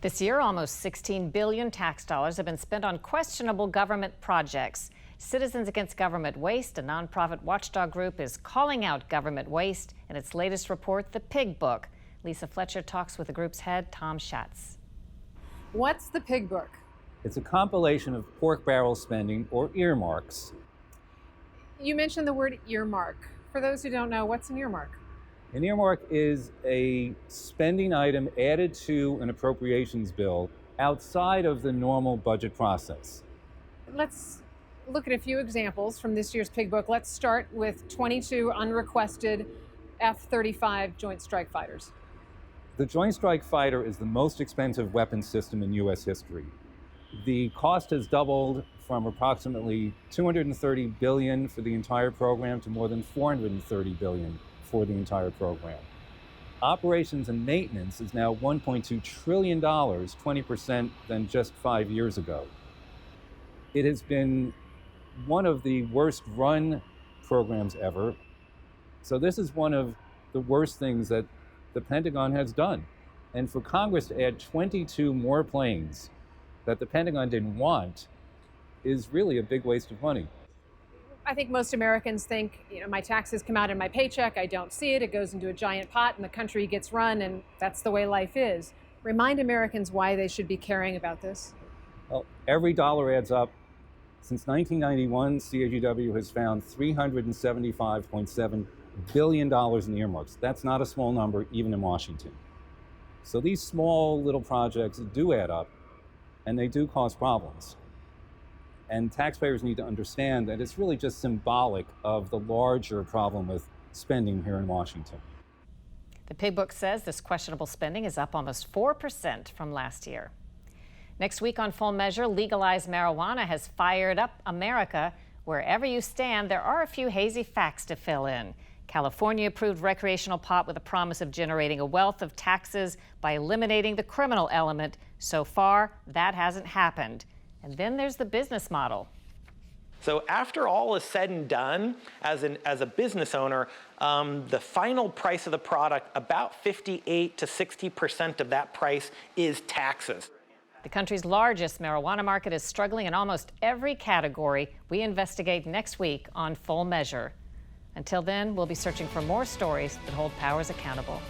This year, almost $16 billion tax dollars have been spent on questionable government projects. Citizens Against Government Waste, a nonprofit watchdog group, is calling out government waste in its latest report, the Pig Book. Lisa Fletcher talks with the group's head, Tom Schatz. What's the Pig Book? It's a compilation of pork barrel spending, or earmarks. You mentioned the word earmark. For those who don't know, what's an earmark? An earmark is a spending item added to an appropriations bill outside of the normal budget process. Let's look at a few examples from this year's Pig Book. Let's start with 22 unrequested F-35 Joint Strike Fighters. The Joint Strike Fighter is the most expensive weapon system in U.S. history. The cost has doubled from approximately $230 billion for the entire program to more than $430 billion for the entire program. Operations and maintenance is now $1.2 trillion, 20% than just 5 years ago. It has been one of the worst run programs ever. So this is one of the worst things that the Pentagon has done. And for Congress to add 22 more planes that the Pentagon didn't want is really a big waste of money. I think most Americans think, my taxes come out in my paycheck, I don't see it, it goes into a giant pot and the country gets run, and that's the way life is. Remind Americans why they should be caring about this. Well, every dollar adds up. Since 1991, CAGW has found $375.7 billion in earmarks. That's not a small number, even in Washington. So these small little projects do add up, and they do cause problems. And taxpayers need to understand that it's really just symbolic of the larger problem with spending here in Washington. The Pig Book says this questionable spending is up almost 4% from last year. Next week on Full Measure, legalized marijuana has fired up America. Wherever you stand, there are a few hazy facts to fill in. California approved recreational pot with a promise of generating a wealth of taxes by eliminating the criminal element. So far, that hasn't happened. And then there's the business model. So after all is said and done, as a business owner, the final price of the product, about 58 to 60% of that price is taxes. The country's largest marijuana market is struggling in almost every category. We investigate next week on Full Measure. Until then, we'll be searching for more stories that hold powers accountable.